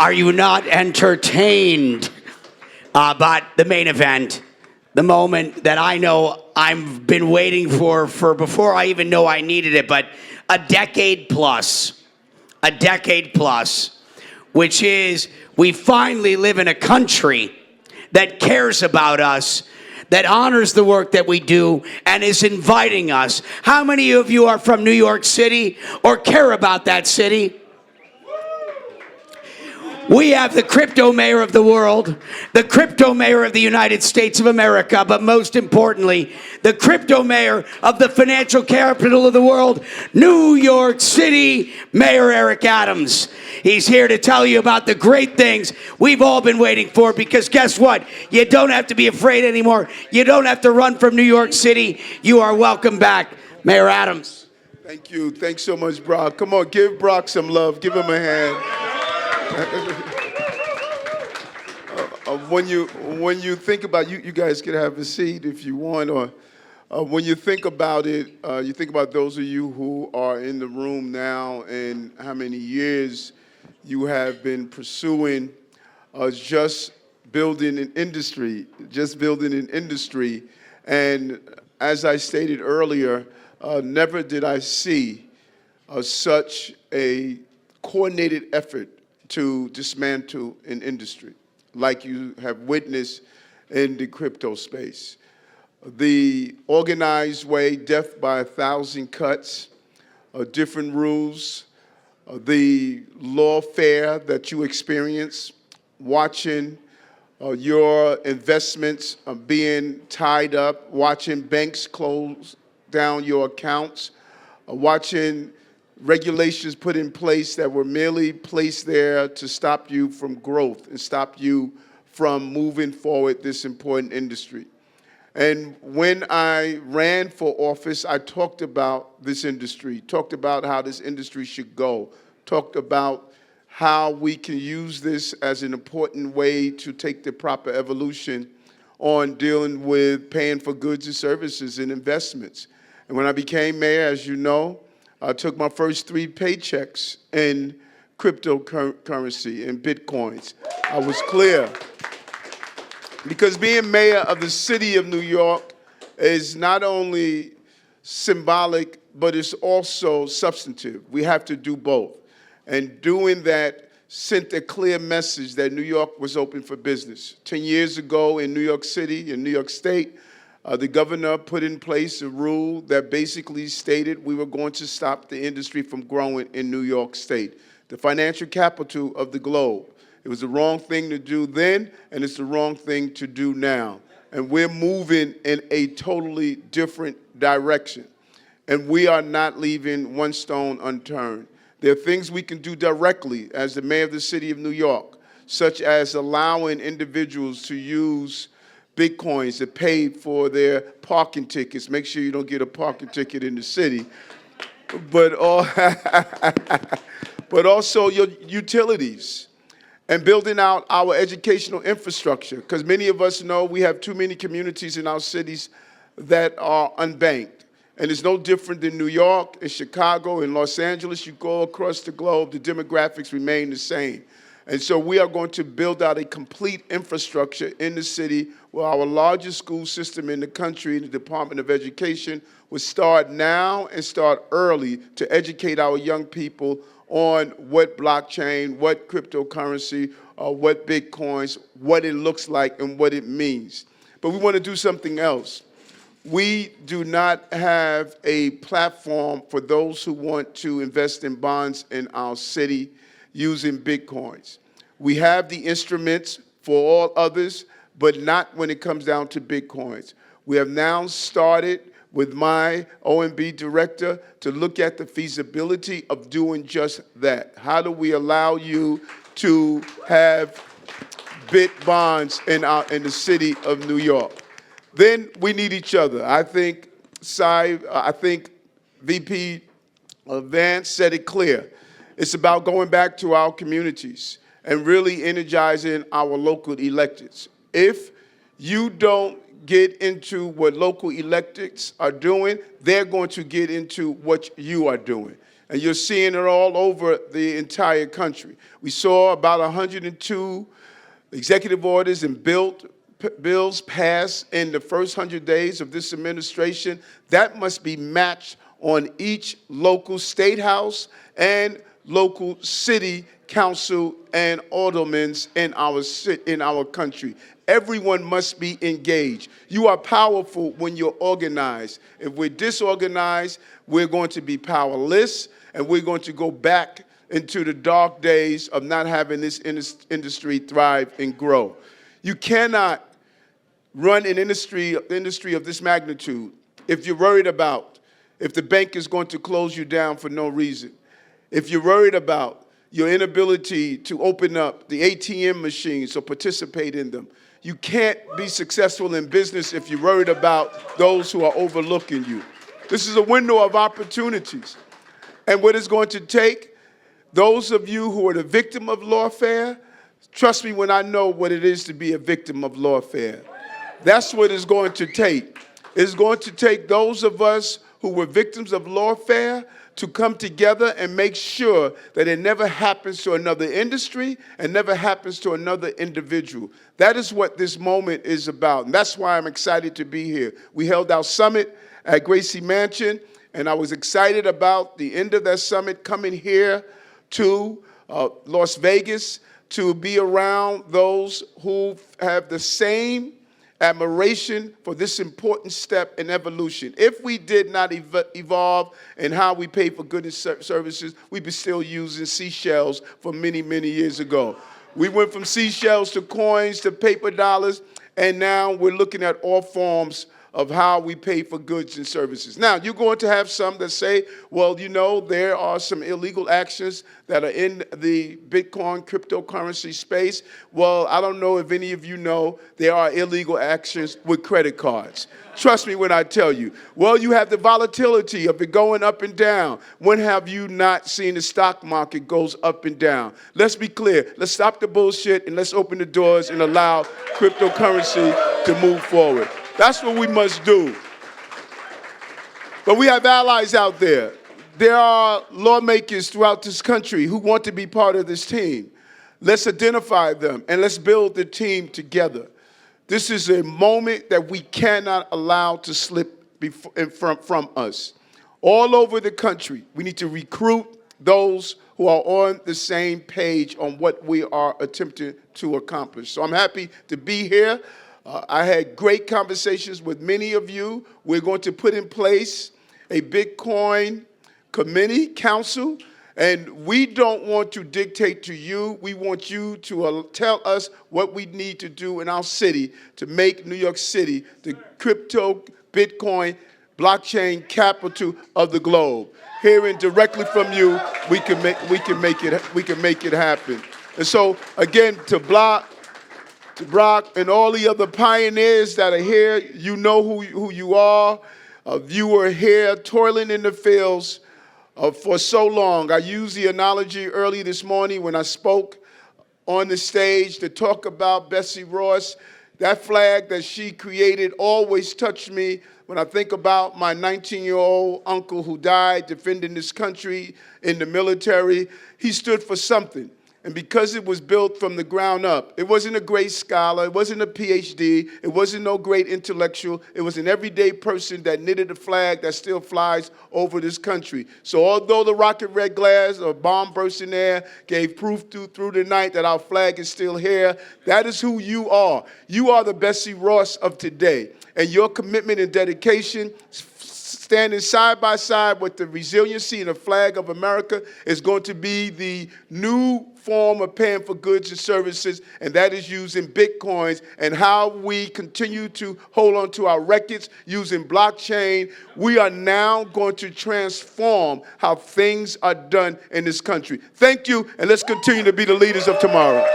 Are you not entertained? But the main event, the moment that I know I've been waiting for before I even know I needed it, but a decade plus, which is we finally live in a country that cares about us, that honors the work that we do, and is inviting us. How many of you are from New York City or care about that city? We have the crypto mayor of the world, the crypto mayor of the United States of America, but most importantly, the crypto mayor of the financial capital of the world, New York City, Mayor Eric Adams. He's here to tell you about the great things we've all been waiting for, because guess what? You don't have to be afraid anymore. You don't have to run from New York City. You are welcome back, Mayor Adams. Thank you. Thanks so much, Brock. Come on, give Brock some love. Give him a hand. When you think about, you guys can have a seat if you want, or when you think about it, you think about those of you who are in the room now and how many years you have been pursuing just building an industry, and as I stated earlier, never did I see such a coordinated effort to dismantle an industry like you have witnessed in the crypto space. The organized way, death by 1,000 cuts, different rules, the lawfare that you experience, watching your investments being tied up, watching banks close down your accounts, watching regulations put in place that were merely placed there to stop you from growth and stop you from moving forward this important industry. And when I ran for office, I talked about this industry, talked about how this industry should go, talked about how we can use this as an important way to take the proper evolution on dealing with paying for goods and services and investments. And when I became mayor, as you know, I took my first 3 paychecks in cryptocurrency, in Bitcoins. I was clear. Because being mayor of the city of New York is not only symbolic, but it's also substantive. We have to do both. And doing that sent a clear message that New York was open for business. 10 years ago in New York City, in New York State, the governor put in place a rule that basically stated we were going to stop the industry from growing in New York State, the financial capital of the globe. It was the wrong thing to do then, and it's the wrong thing to do now. And we're moving in a totally different direction. And we are not leaving one stone unturned. There are things we can do directly as the mayor of the city of New York, such as allowing individuals to use Bitcoins to pay for their parking tickets. Make sure you don't get a parking ticket in the city. But also your utilities and building out our educational infrastructure. Because many of us know we have too many communities in our cities that are unbanked. And it's no different than New York, in Chicago, in Los Angeles. You go across the globe, the demographics remain the same. And so we are going to build out a complete infrastructure in the city where our largest school system in the country, the Department of Education, will start now and start early to educate our young people on what blockchain, what cryptocurrency, what Bitcoins, what it looks like and what it means. But we want to do something else. We do not have a platform for those who want to invest in bonds in our city using Bitcoins. We have the instruments for all others, but not when it comes down to Bitcoins. We have now started with my OMB director to look at the feasibility of doing just that. How do we allow you to have bit bonds in the city of New York? Then we need each other. I think VP Vance said it clear. It's about going back to our communities and really energizing our local electeds. If you don't get into what local electeds are doing, they're going to get into what you are doing. And you're seeing it all over the entire country. We saw about 102 executive orders and bills passed in the first 100 days of this administration. That must be matched on each local state house and local city council and aldermen in our country. Everyone must be engaged. You are powerful when you're organized. If we're disorganized, we're going to be powerless, and we're going to go back into the dark days of not having this industry thrive and grow. You cannot run an industry of this magnitude if you're worried about if the bank is going to close you down for no reason, if you're worried about your inability to open up the ATM machines or participate in them. You can't be successful in business if you're worried about those who are overlooking you. This is a window of opportunities. And what it's going to take, those of you who are the victim of lawfare, trust me when I know what it is to be a victim of lawfare. That's what it's going to take. It's going to take those of us who were victims of lawfare to come together and make sure that it never happens to another industry and never happens to another individual. That is what this moment is about, and that's why I'm excited to be here. We held our summit at Gracie Mansion, and I was excited about the end of that summit coming here to Las Vegas to be around those who have the same admiration for this important step in evolution. If we did not evolve in how we pay for goods and services, we'd be still using seashells from many, many years ago. We went from seashells to coins to paper dollars, and now we're looking at all forms of how we pay for goods and services. Now, you're going to have some that say, well, you know, there are some illegal actions that are in the Bitcoin cryptocurrency space. Well, I don't know if any of you know there are illegal actions with credit cards. Trust me when I tell you. Well, you have the volatility of it going up and down. When have you not seen the stock market goes up and down? Let's be clear. Let's stop the bullshit and let's open the doors and allow cryptocurrency to move forward. That's what we must do. But we have allies out there. There are lawmakers throughout this country who want to be part of this team. Let's identify them and let's build the team together. This is a moment that we cannot allow to slip from us. All over the country, we need to recruit those who are on the same page on what we are attempting to accomplish. So I'm happy to be here. I had great conversations with many of you. We're going to put in place a Bitcoin committee council, and we don't want to dictate to you. We want you to tell us what we need to do in our city to make New York City the crypto, Bitcoin, blockchain capital of the globe. Hearing directly from you, we can make it happen. And so again, to Brock and all the other pioneers that are here, you know who you are. You were here toiling in the fields for so long. I used the analogy early this morning when I spoke on the stage to talk about Betsy Ross. That flag that she created always touched me when I think about my 19-year-old uncle who died defending this country in the military. He stood for something. And because it was built from the ground up, it wasn't a great scholar, it wasn't a PhD, it wasn't no great intellectual, it was an everyday person that knitted a flag that still flies over this country. So although the rocket red glass or bomb burst in there gave proof through the night that our flag is still here, that is who you are. You are the Betsy Ross of today. And your commitment and dedication, standing side by side with the resiliency and the flag of America, is going to be the new form of paying for goods and services, and that is using Bitcoins. And how we continue to hold on to our records using blockchain, we are now going to transform how things are done in this country. Thank you, and let's continue to be the leaders of tomorrow.